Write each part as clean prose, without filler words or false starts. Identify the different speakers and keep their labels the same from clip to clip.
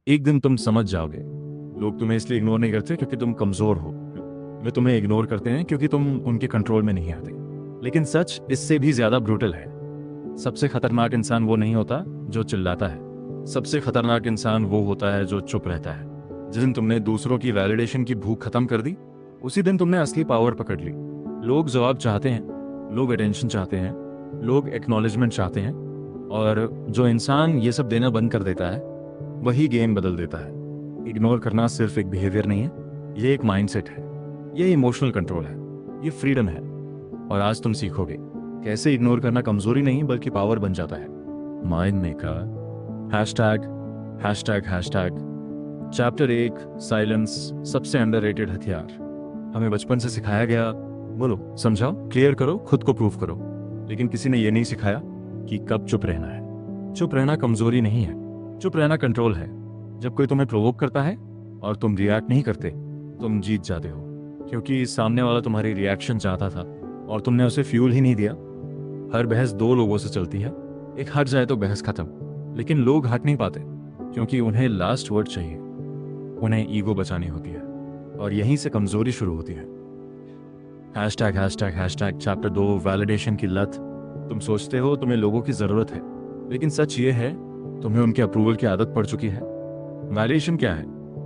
Speaker 1: एक दिन तुम समझ जाओगे, लोग तुम्हें इसलिए इग्नोर नहीं करते क्योंकि तुम कमज़ोर हो। वे तुम्हें इग्नोर करते हैं क्योंकि तुम उनके कंट्रोल में नहीं आते। लेकिन सच इससे भी ज़्यादा ब्रूटल है। सबसे खतरनाक इंसान वो नहीं होता जो चिल्लाता है। सबसे खतरनाक इंसान वो होता है जो चुप रहता है। जिस दिन तुमने दूसरों की वैलिडेशन की भूख खत्म कर दी, उसी दिन तुमने असली पावर पकड़ ली। लोग जवाब चाहते हैं, लोग अटेंशन चाहते हैं, लोग एक्नॉलेजमेंट चाहते हैं, और जो इंसान ये सब देना बंद कर देता है वही गेम बदल देता है। इग्नोर करना सिर्फ एक बिहेवियर नहीं है, ये एक माइंडसेट है, ये इमोशनल कंट्रोल है, ये फ्रीडम है। और आज तुम सीखोगे कैसे इग्नोर करना कमजोरी नहीं बल्कि पावर बन जाता है। Mind maker hashtag hashtag hashtag chapter 1 silence सबसे अंडररेटेड हथियार। हमें बचपन से सिखाया गया, बोलो, समझाओ, क्लियर करो, खुद को प्रूव करो। लेकिन किसी ने यह नहीं सिखाया कि कब चुप रहना है। चुप रहना कमजोरी नहीं है, चुप रहना कंट्रोल है। जब कोई तुम्हें प्रोवोक करता है और तुम रिएक्ट नहीं करते, तुम जीत जाते हो, क्योंकि सामने वाला तुम्हारी रिएक्शन चाहता था और तुमने उसे फ्यूल ही नहीं दिया। हर बहस दो लोगों से चलती है, एक हट जाए तो बहस खत्म। लेकिन लोग हट नहीं पाते क्योंकि उन्हें लास्ट वर्ड चाहिए, उन्हें ईगो बचानी होती है, और यहीं से कमजोरी शुरू होती है। Hashtag hashtag hashtag chapter 2 validation की लत। तुम सोचते हो तुम्हें लोगों की जरूरत है, लेकिन सच ये है तुम्हें उनके अप्रूवल की आदत पड़ चुकी है। वैलिडेशन क्या है?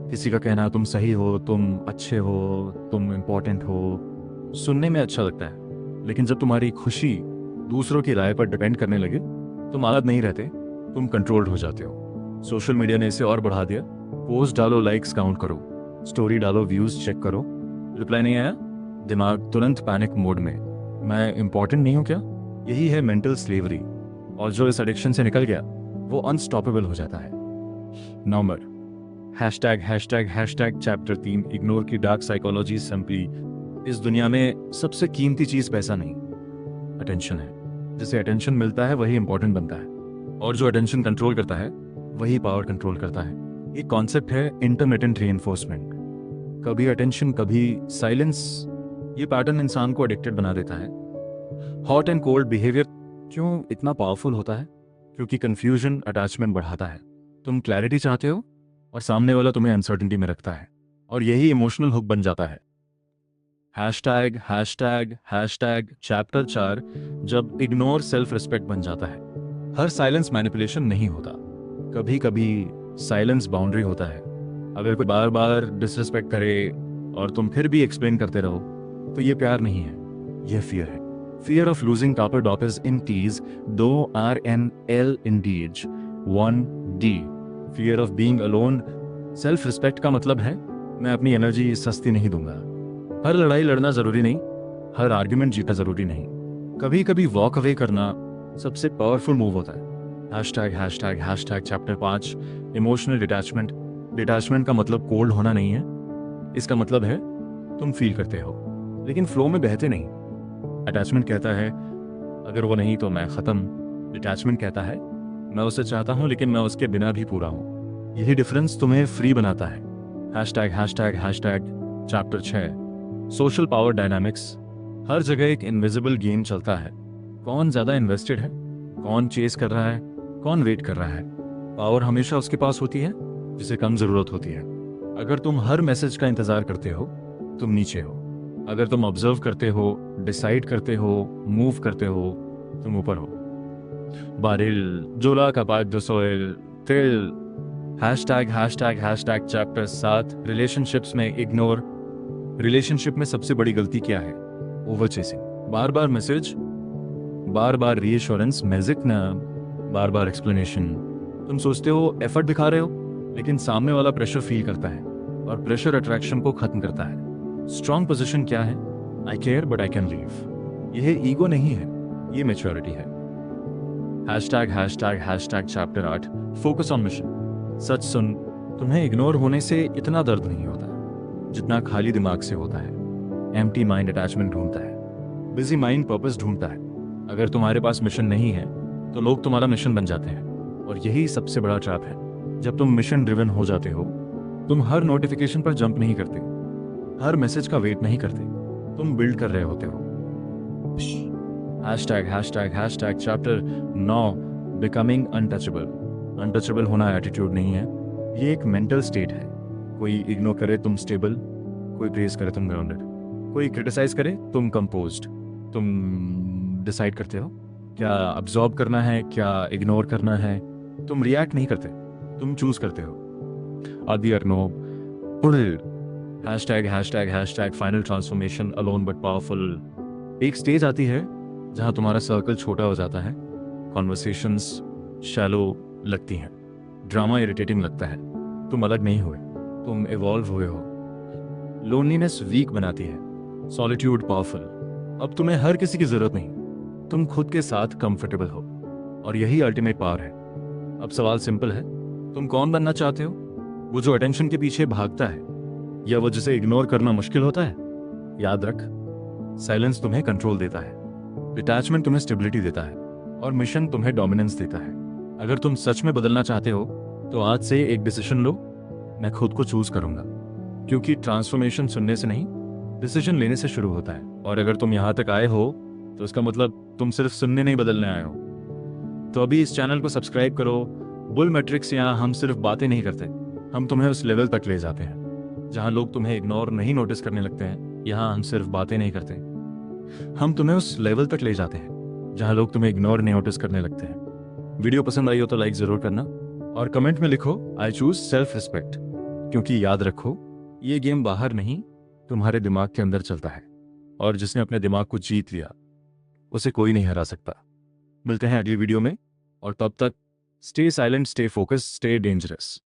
Speaker 1: किसी का कहना तुम सही हो, तुम अच्छे हो, तुम इम्पोर्टेंट हो, सुनने में अच्छा लगता है। लेकिन जब तुम्हारी खुशी दूसरों की राय पर डिपेंड करने लगे, तुम आदत नहीं रहते, तुम कंट्रोल्ड हो जाते हो। सोशल मीडिया ने इसे और बढ़ा दिया। पोस्ट डालो, लाइक्स काउंट करो, स्टोरी डालो, व्यूज चेक करो, रिप्लाई नहीं आया, दिमाग तुरंत पैनिक मोड में। मैं इंपॉर्टेंट नहीं हूं क्या? यही है मेंटल स्लेवरी। और जो इस एडिक्शन से निकल गया वो अनस्टॉपेबल हो जाता है। Number hashtag hashtag hashtag chapter 3 ignore की डार्क साइकोलॉजी सिंपली। इस दुनिया में सबसे कीमती चीज पैसा नहीं, अटेंशन है। जिसे अटेंशन मिलता है वही इंपॉर्टेंट बनता है, और जो अटेंशन कंट्रोल करता है वही पावर कंट्रोल करता है। एक कॉन्सेप्ट है इंटरमिटेंट रीइंफोर्समेंट। कभी अटेंशन, कभी साइलेंस। ये पैटर्न इंसान को एडिक्टेड बना देता है। हॉट एंड कोल्ड बिहेवियर क्यों इतना पावरफुल होता है? क्योंकि कंफ्यूजन अटैचमेंट बढ़ाता है। तुम क्लैरिटी चाहते हो और सामने वाला तुम्हें अनसर्टेनिटी में रखता है, और यही इमोशनल हुक बन जाता है। हैशटैग हैशटैग हैशटैग चैप्टर 4 जब इग्नोर सेल्फ रिस्पेक्ट बन जाता है। हर साइलेंस मैनिपुलेशन नहीं होता, कभी कभी साइलेंस बाउंड्री होता है। अगर कोई बार बार डिसरिस्पेक्ट करे और तुम फिर भी एक्सप्लेन करते रहो, तो ये प्यार नहीं है, यह फियर है। Fear of losing copper doppers in T's, though RNL in D's, 1D. Fear of being alone. Self respect का मतलब है मैं अपनी एनर्जी सस्ती नहीं दूंगा। हर लड़ाई लड़ना जरूरी नहीं, हर आर्ग्यूमेंट जीतना जरूरी नहीं। कभी कभी वॉक अवे करना सबसे पावरफुल मूव होता है। Hashtag hashtag hashtag chapter 5 emotional detachment. Detachment का मतलब कोल्ड होना नहीं है, इसका मतलब है तुम फील करते हो लेकिन फ्लो में बहते नहीं। अटैचमेंट कहता है अगर वो नहीं तो मैं खत्म। डिटैचमेंट कहता है मैं उसे चाहता हूं लेकिन मैं उसके बिना भी पूरा हूं। यही डिफरेंस तुम्हें फ्री बनाता है। Hashtag hashtag hashtag chapter 6 social power dynamics. हर जगह एक इनविजिबल गेम चलता है। कौन ज्यादा इन्वेस्टेड है, कौन चेस कर रहा है, कौन वेट कर रहा है। पावर हमेशा उसके पास होती है जिसे कम जरूरत होती है। अगर तुम हर मैसेज का इंतजार करते हो, तुम नीचे हो। अगर तुम ऑब्जर्व करते हो, डिसाइड करते हो, मूव करते हो, तुम ऊपर हो। बारिल जोला का पात दो सोयल तिल। Hashtag hashtag hashtag chapter 7 relationships में इग्नोर। रिलेशनशिप में सबसे बड़ी गलती क्या है? Over chasing. बार बार मैसेज, बार बार रीएश्योरेंस, मैजिक ना, बार बार एक्सप्लेनेशन। तुम सोचते हो एफर्ट दिखा रहे हो, लेकिन सामने वाला प्रेशर फील करता है, और प्रेशर अट्रैक्शन को खत्म करता है। स्ट्रॉन्ग पोजीशन क्या है? I care but I can leave. यह ईगो नहीं है, ये मैच्योरिटी है। Hashtag hashtag hashtag chapter 8 focus on mission. सच सुन, तुम्हें इग्नोर होने से इतना दर्द नहीं होता जितना खाली दिमाग से होता है। एम्प्टी माइंड अटैचमेंट ढूंढता है, बिजी माइंड पर्पस ढूंढता है। अगर तुम्हारे पास मिशन नहीं है तो लोग तुम्हारा मिशन बन जाते हैं, और यही सबसे बड़ा ट्रैप है। जब तुम मिशन ड्रिवन हो जाते हो, तुम हर नोटिफिकेशन पर जंप नहीं करते, हर मैसेज का वेट नहीं करते, तुम बिल्ड कर रहे होते हो। Hashtag hashtag hashtag chapter 9 becoming untouchable. Untouchable होना एटीट्यूड नहीं है, ये एक मेंटल स्टेट है। कोई इग्नोर करे तुम स्टेबल, कोई प्रेज करे तुम ग्राउंडेड, कोई क्रिटिसाइज करे तुम कंपोज्ड। तुम डिसाइड करते हो क्या अब्जॉर्ब करना है, क्या इग्नोर करना है। तुम रिएक्ट नहीं करते, तुम चूज करते हो। आदि अर्नोब, पुल, hashtag hashtag hashtag final transformation alone but powerful. एक स्टेज आती है जहां तुम्हारा सर्कल छोटा हो जाता है, कॉन्वर्सेशंस शैलो लगती हैं, ड्रामा इरिटेटिंग लगता है। तुम अलग नहीं हुए, तुम इवॉल्व हुए हो। लोनलीनेस वीक बनाती है, सॉलिट्यूड पावरफुल। अब तुम्हें हर किसी की जरूरत नहीं, तुम खुद के साथ कंफर्टेबल हो, और यही अल्टीमेट पावर है। अब सवाल सिंपल है, तुम कौन बनना चाहते हो? वो जो अटेंशन के पीछे भागता है, या वो जिसे इग्नोर करना मुश्किल होता है? याद रख, साइलेंस तुम्हें कंट्रोल देता है, डिटैचमेंट तुम्हें स्टेबिलिटी देता है, और मिशन तुम्हें डोमिनेंस देता है। अगर तुम सच में बदलना चाहते हो तो आज से एक डिसीजन लो, मैं खुद को चूज करूंगा। क्योंकि ट्रांसफॉर्मेशन सुनने से नहीं, डिसीजन लेने से शुरू होता है। और अगर तुम यहां तक आए हो तो इसका मतलब तुम सिर्फ सुनने नहीं, बदलने आए हो। तो अभी इस चैनल को सब्सक्राइब करो। बुल मैट्रिक्स, यहाँ हम सिर्फ बातें नहीं करते, हम तुम्हें उस लेवल तक ले जाते हैं जहां लोग तुम्हें इग्नोर नहीं नोटिस करने लगते हैं। यहाँ हम सिर्फ बातें नहीं करते, हम तुम्हें उस लेवल तक ले जाते हैं जहां लोग तुम्हें इग्नोर नहीं नोटिस करने लगते हैं। वीडियो पसंद आई हो तो लाइक जरूर करना, और कमेंट में लिखो आई चूज सेल्फ रिस्पेक्ट। क्योंकि याद रखो, ये गेम बाहर नहीं, तुम्हारे दिमाग के अंदर चलता है, और जिसने अपने दिमाग को जीत लिया उसे कोई नहीं हरा सकता। मिलते हैं अगली वीडियो में, और तब तक stay silent, stay focus, stay dangerous.